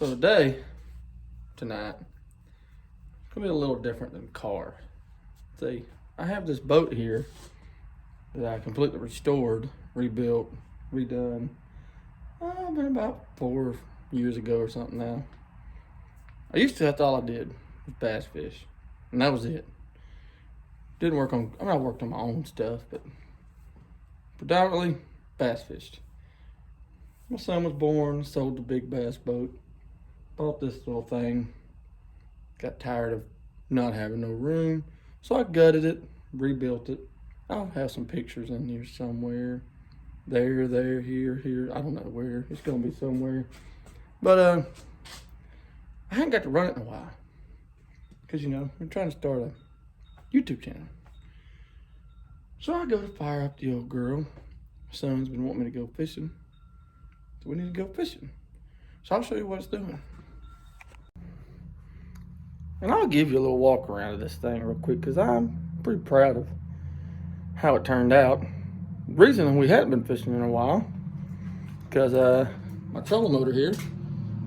So today, tonight, it's gonna be a little different than car. See, I have this boat here that I completely restored, rebuilt, redone. Been about 4 years ago or something now. I used to, that's all I did was bass fish, and that was it. Didn't work on, I worked on my own stuff, but predominantly bass fished. My son was born, sold the big bass boat, bought this little thing, got tired of not having no room, so I gutted it, rebuilt it. I'll have some pictures in here somewhere. There, here. I don't know where. It's gonna be somewhere. But I haven't got to run it in a while. Cause I'm trying to start a YouTube channel. So I go to fire up the old girl. My son's been wanting me to go fishing. So we need to go fishing. So I'll show you what it's doing. And I'll give you a little walk around of this thing real quick because I'm pretty proud of how it turned out. The reason we hadn't been fishing in a while, because my trolling motor here,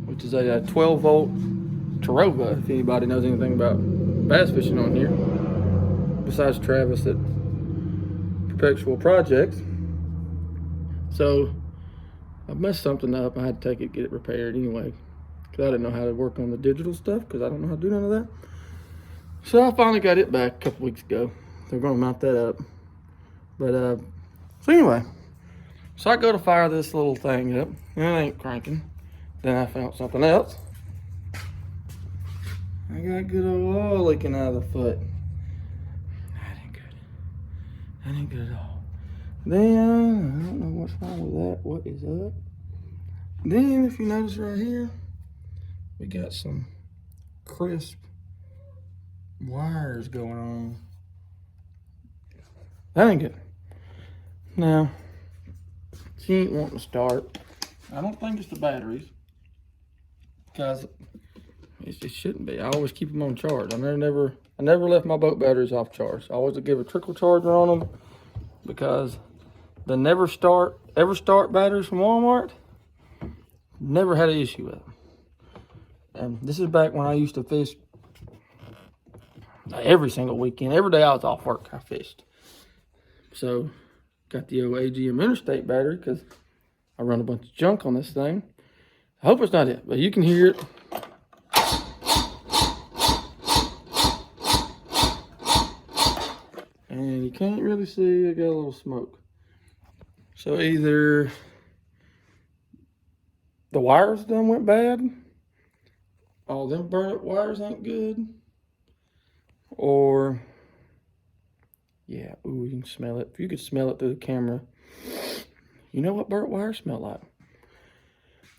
which is a 12-volt Terrova, if anybody knows anything about bass fishing on here, besides Travis at Perpetual Projects. So I messed something up. I had to take it, get it repaired anyway, because I didn't know how to work on the digital stuff, because I don't know how to do none of that. So I finally got it back a couple weeks ago. They're going to mount that up. But so anyway, so I go to fire this little thing up, and it ain't cranking. Then I found something else. I got good old oil leaking out of the foot. That ain't good. That ain't good at all. Then, I don't know what's wrong with that. What is up? Then, if you notice right here, we got some crisp wires going on. That ain't good. Now, she ain't wanting to start. I don't think it's the batteries, because it shouldn't be. I always keep them on charge. I never left my boat batteries off charge. I always give a trickle charger on them, because the ever start batteries from Walmart, never had an issue with them. And this is back when I used to fish every single weekend. Every day I was off work, I fished. So got the old AGM Interstate battery, because I run a bunch of junk on this thing. I hope it's not it, but you can hear it. And you can't really see, I got a little smoke. So either the wires done went bad, all them burnt wires ain't good, or yeah, ooh, you can smell it. If you could smell it through the camera, you know what burnt wires smell like.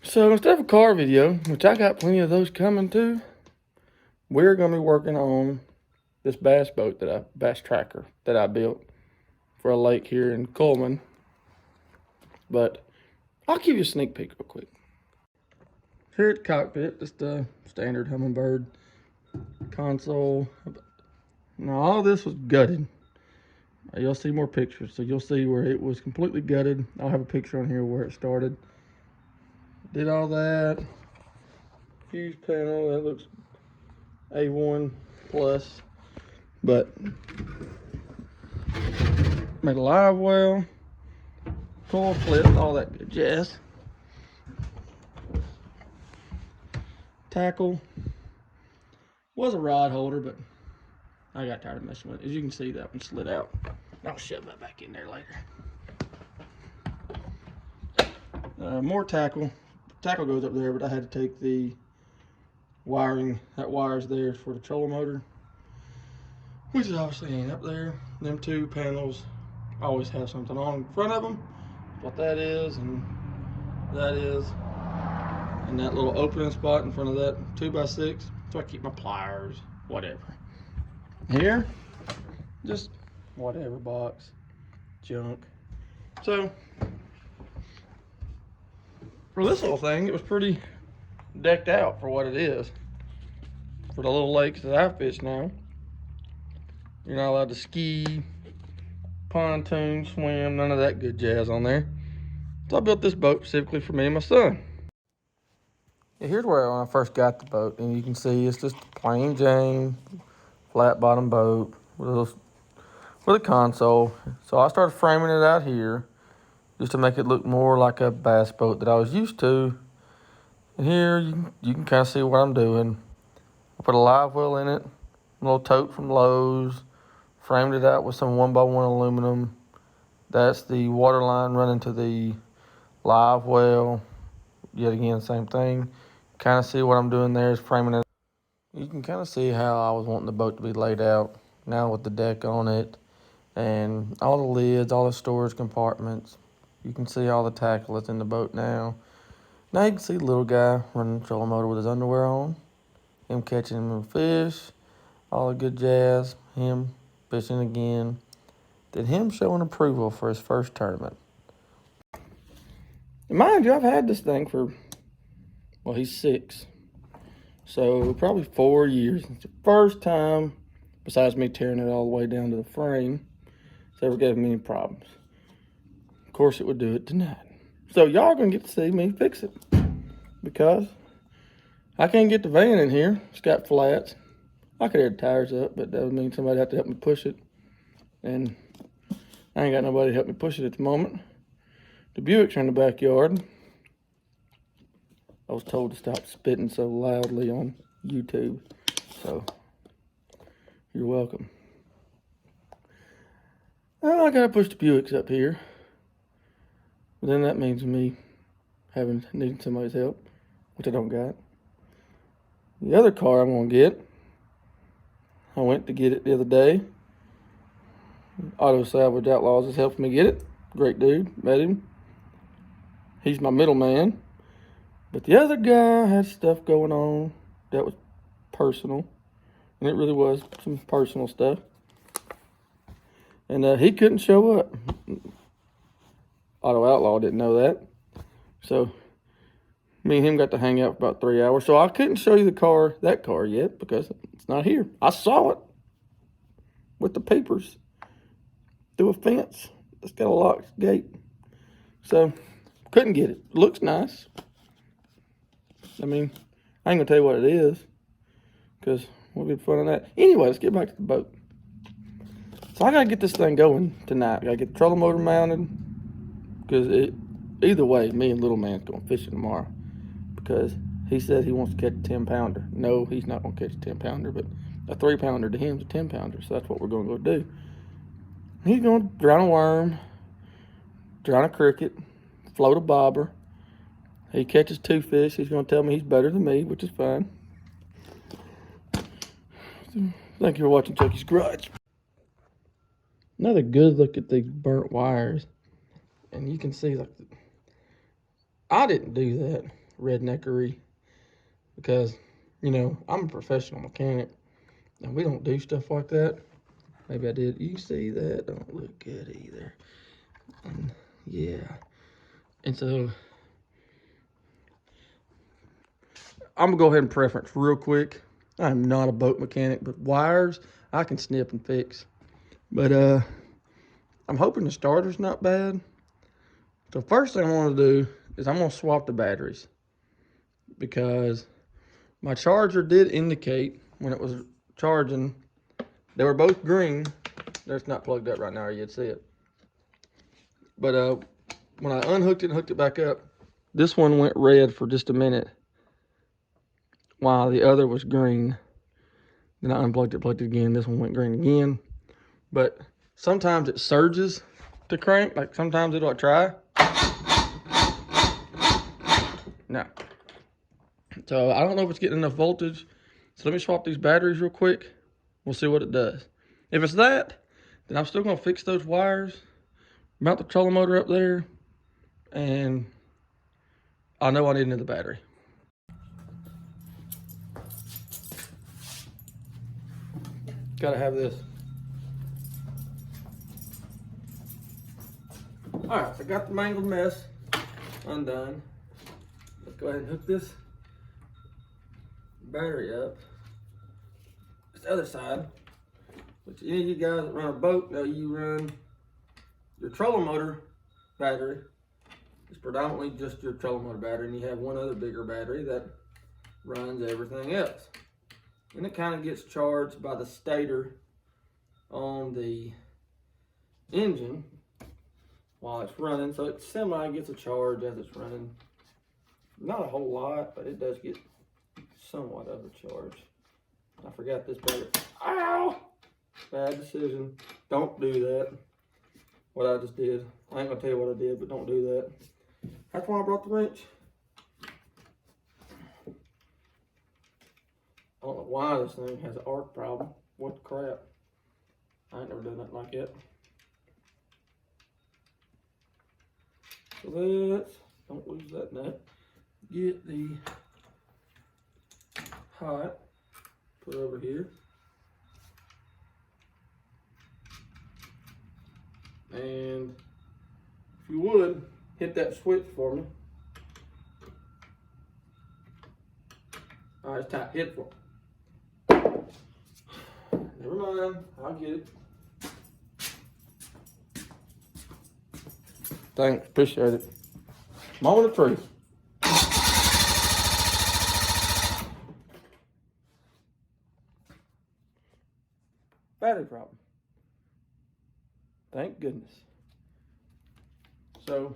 So instead of a car video, which I got plenty of those coming too, we're gonna be working on this bass boat bass tracker that I built for a lake here in Coleman. But I'll give you a sneak peek real quick. Here at the cockpit, just a standard Humminbird console. Now all this was gutted. You'll see more pictures, so you'll see where it was completely gutted. I'll have a picture on here where it started. Did all that. Fuse panel, that looks A1 plus. But made a live well, coil flip, all that good jazz. Tackle was a rod holder, but I got tired of messing with it. As you can see, that one slid out. I'll shove that back in there later. More tackle. Tackle goes up there, but I had to take the wiring. That wire's there for the trolling motor, which is obviously ain't up there. Them two panels always have something on in front of them. What that is, and that is, and that little opening spot in front of that 2x6. So I keep my pliers, whatever. Here, just whatever box, junk. So for this little thing, it was pretty decked out for what it is. For the little lakes that I fish now, you're not allowed to ski, pontoon, swim, none of that good jazz on there. So I built this boat specifically for me and my son. Here's where when I first got the boat, and you can see it's just a plain Jane flat bottom boat with a console. So I started framing it out here just to make it look more like a bass boat that I was used to. And here you can kind of see what I'm doing. I put a live well in it, a little tote from Lowe's, framed it out with some 1x1 aluminum. That's the water line running to the live well. Yet again, same thing. Kind of see what I'm doing there is framing it. You can kind of see how I was wanting the boat to be laid out now with the deck on it and all the lids, all the storage compartments. You can see all the tackle that's in the boat now. Now you can see the little guy running the trolling motor with his underwear on, him catching him a fish, all the good jazz, him fishing again, then him showing approval for his first tournament. And mind you, I've had this thing for, well, he's 6. So probably 4 years. It's the first time, besides me tearing it all the way down to the frame, it's ever gave me any problems. Of course it would do it tonight. So y'all gonna get to see me fix it, because I can't get the van in here. It's got flats. I could air the tires up, but that would mean somebody had to help me push it. And I ain't got nobody to help me push it at the moment. The Buicks are in the backyard. I was told to stop spitting so loudly on YouTube, so you're welcome. Well, I gotta push the Buicks up here. But then that means me needing somebody's help, which I don't got. The other car I'm gonna get, I went to get it the other day. Auto Salvage Outlaws has helped me get it. Great dude, met him. He's my middleman. But the other guy had stuff going on that was personal. And it really was some personal stuff. And he couldn't show up. Auto Outlaw didn't know that. So me and him got to hang out for about 3 hours. So I couldn't show you that car yet, because it's not here. I saw it with the papers through a fence that's got a locked gate. So couldn't get it. Looks nice. I mean, I ain't gonna tell you what it is, because we'll be fun on that. Anyway, let's get back to the boat. So I gotta get this thing going tonight. I gotta get the trolling motor mounted, because either way, me and little man's going fishing tomorrow, because he said he wants to catch a 10-pounder. No, he's not gonna catch a 10-pounder, but a 3-pounder to him is a 10-pounder. So that's what we're gonna go do. He's gonna drown a worm, drown a cricket, float a bobber. He catches 2 fish. He's going to tell me he's better than me, which is fine. Thank you for watching Chucky's Garage. Another good look at these burnt wires. And you can see, like, I didn't do that redneckery, because, you know, I'm a professional mechanic, and we don't do stuff like that. Maybe I did. You see that? Don't look good either. And, yeah. And so I'm gonna go ahead and preference real quick. I'm not a boat mechanic, but wires I can snip and fix. But I'm hoping the starter's not bad. So first thing I want to do is I'm gonna swap the batteries, because my charger did indicate when it was charging, they were both green. It's not plugged up right now, you'd see it. But when I unhooked it and hooked it back up, this one went red for just a minute, while the other was green. Then I unplugged it, plugged it again. This one went green again. But sometimes it surges to crank. Like sometimes it'll try. No. So I don't know if it's getting enough voltage. So let me swap these batteries real quick. We'll see what it does. If it's that, then I'm still gonna fix those wires, mount the trolling motor up there, and I know I need another battery. Gotta have this. All right, so I got the mangled mess undone. Let's go ahead and hook this battery up. It's the other side. Which any of you guys that run a boat know, you run your trolling motor battery. It's predominantly just your trolling motor battery, and you have one other bigger battery that runs everything else. And it kind of gets charged by the stator on the engine while it's running. So it semi gets a charge as it's running. Not a whole lot, but it does get somewhat of a charge. I forgot this battery. Ow! Bad decision. Don't do that. What I just did. I ain't gonna tell you what I did, but don't do that. That's why I brought the wrench. I don't know why this thing has an arc problem. What the crap? I ain't never done nothing like that. So let's, don't lose that nut. Get the hot, put it over here. And if you would, hit that switch for me. All right, it's tight, hit it for me. Never mind, I'll get it. Thanks, appreciate it. Moment of truth. Battery problem. Thank goodness. So,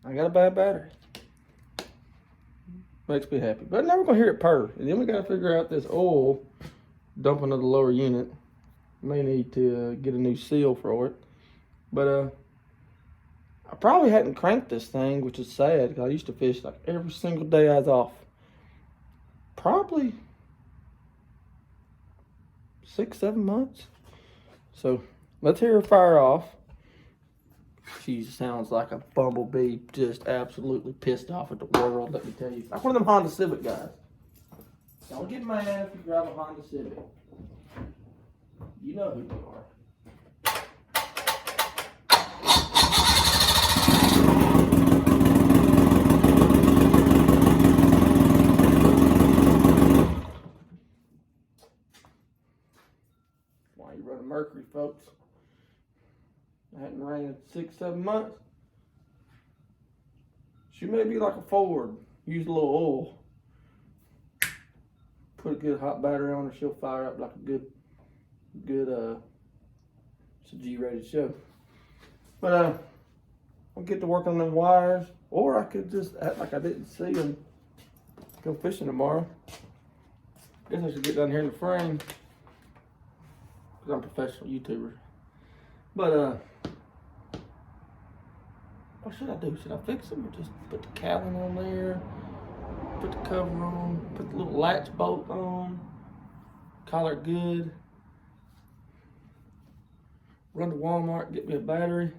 I got a bad battery. Makes me happy. But I'm never going to hear it purr. And then we got to figure out this oil dumping to the lower unit. May need to get a new seal for it. But I probably hadn't cranked this thing, which is sad because I used to fish like every single day I was off. Probably 6-7 months. So let's hear her fire off. She sounds like a bumblebee, just absolutely pissed off at the world, let me tell you. Like one of them Honda Civic guys. Don't get mad if you drive a Honda Civic. You know who you are. Why you run a Mercury, folks? I hadn't ran in 6-7 months. She may be like a Ford. Use a little oil. Put a good hot battery on her, she'll fire up like a good it's a G-rated show. But I'll get to work on them wires, or I could just act like I didn't see them. Go fishing tomorrow. Guess I should get down here in the frame, because I'm a professional YouTuber. But what should I do? Should I fix them or just put the cowling on there, put the cover on, put the little latch bolt on, call her good, run to Walmart, get me a battery?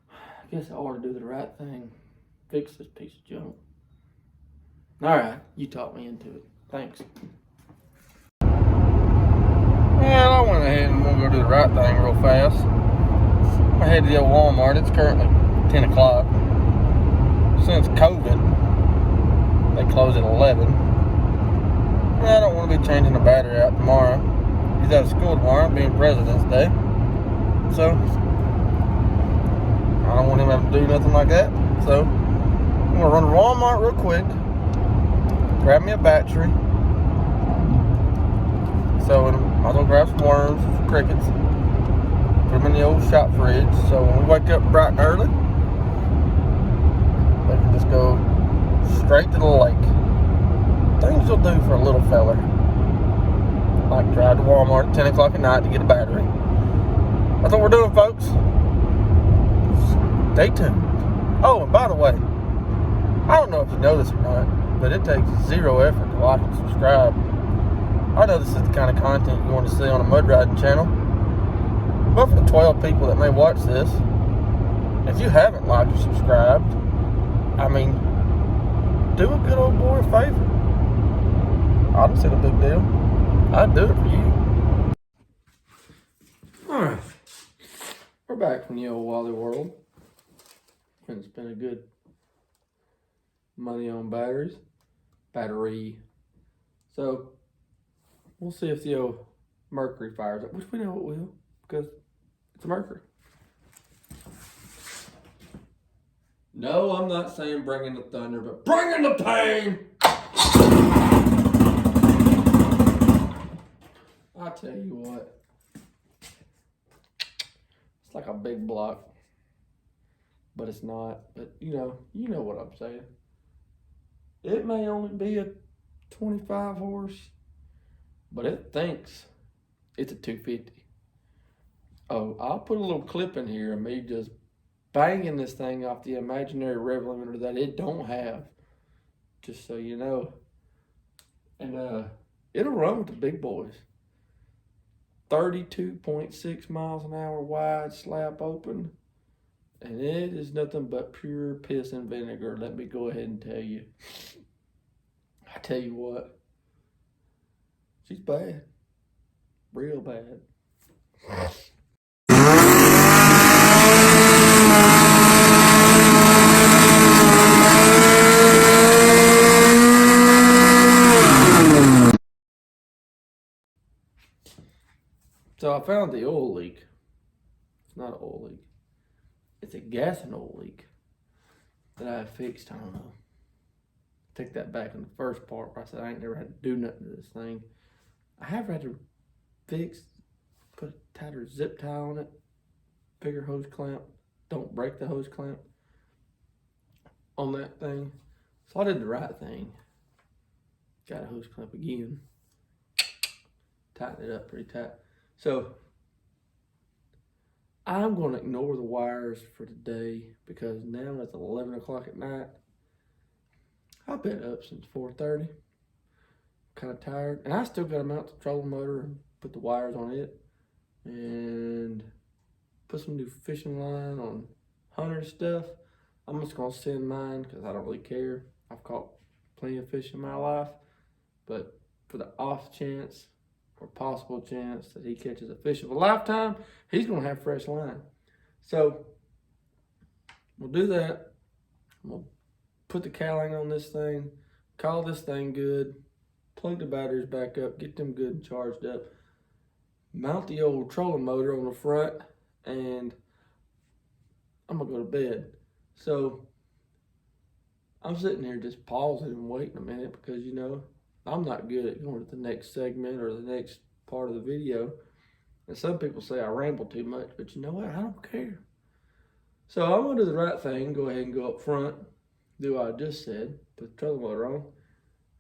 I guess I ought to do the right thing. Fix this piece of junk. Alright, you talked me into it. Thanks. Well, I went ahead and we'll go do the right thing real fast. I headed to the old Walmart. It's currently 10 o'clock. Since COVID, they close at 11. And I don't want to be changing the battery out tomorrow. He's out of school tomorrow, being President's Day. So, I don't want him to have to do nothing like that. So, I'm going to run to Walmart real quick. Grab me a battery. So, might as well grab some worms, some crickets. Put them in the old shop fridge. So, when we wake up bright and early, we can just go straight to the lake. Things you'll do for a little feller. Like drive to Walmart at 10 o'clock at night to get a battery. That's what we're doing, folks. Stay tuned. Oh, and by the way, I don't know if you know this or not, but it takes 0 effort to like and subscribe. I know this is the kind of content you want to see on a mud riding channel. But for the 12 people that may watch this, if you haven't liked or subscribed, I mean, do a good old boy a favor. I don't see the big deal. I'd do it for you. Alright. We're back from the old Wally world. And spend a good money on batteries. Battery. So, we'll see if the old Mercury fires up, which we know it will, because it's a Mercury. No, I'm not saying bring in the thunder, but bring in the pain. I tell you what, it's like a big block, but it's not. But you know what I'm saying. It may only be a 25 horse, but it thinks it's a 250. Oh, I'll put a little clip in here of me just banging this thing off the imaginary rev limiter that it don't have, just so you know. And it'll run with the big boys. 32.6 miles an hour wide, slap open, and it is nothing but pure piss and vinegar. Let me go ahead and tell you. I tell you what, she's bad, real bad. So I found the oil leak. It's not an oil leak. It's a gas and oil leak that I fixed. I don't know. Take that back in the first part where I said I ain't never had to do nothing to this thing. I have had to fix, put a tighter zip tie on it, bigger hose clamp. Don't break the hose clamp on that thing. So I did the right thing. Got a hose clamp again. Tighten it up pretty tight. So I'm going to ignore the wires for today because now it's 11 o'clock at night. I've been up since 4:30. Kind of tired. And I still got to mount the trolling motor and put the wires on it. And put some new fishing line on Hunter stuff. I'm just going to send mine because I don't really care. I've caught plenty of fish in my life. But for the off chance or possible chance that he catches a fish of a lifetime, he's going to have fresh line. So we'll do that. We'll put the cowling on this thing, call this thing good, plug the batteries back up, get them good and charged up, mount the old trolling motor on the front, and I'm going to go to bed. So I'm sitting here just pausing and waiting a minute because, I'm not good at going to the next segment or the next part of the video. And some people say I ramble too much, but you know what? I don't care. So I'm going to do the right thing, go ahead and go up front, do what I just said, put the trolling motor on,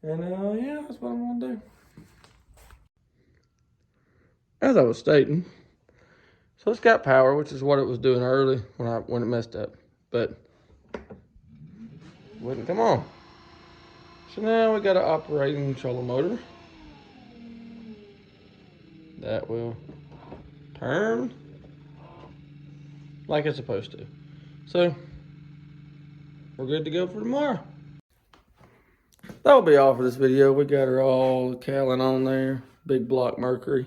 and yeah, that's what I'm going to do. As I was stating, so it's got power, which is what it was doing early when it messed up, but wouldn't come on. So now we got an operating trolling motor that will turn like it's supposed to. So we're good to go for tomorrow. That'll be all for this video. We got her all cowling on there, big block Mercury.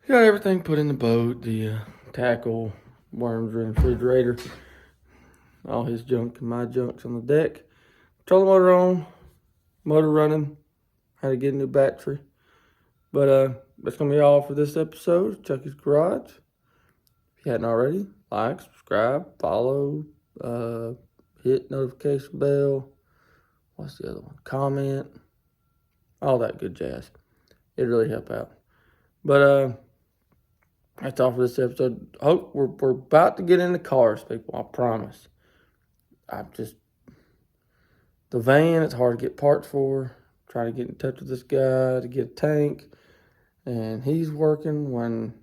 Got everything put in the boat, the tackle, worms in the refrigerator, all his junk and my junk's on the deck. Trolling motor on, motor running, had to get a new battery. But that's going to be all for this episode of Chucky's Garage. If you hadn't already, like, subscribe, follow, hit notification bell. What's the other one? Comment. All that good jazz. It'd really help out. But that's all for this episode. Hope we're about to get in the cars, people. I promise. The van, it's hard to get parts for. Try to get in touch with this guy to get a tank. And he's working when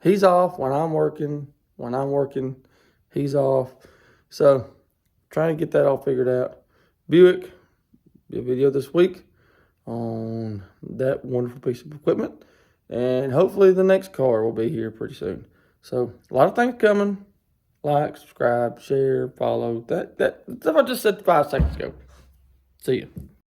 he's off, when I'm working. When I'm working, he's off. So, trying to get that all figured out. Buick, be a video this week on that wonderful piece of equipment. And hopefully the next car will be here pretty soon. So, a lot of things coming. Like, subscribe, share, follow. That stuff I just said 5 seconds ago. See you.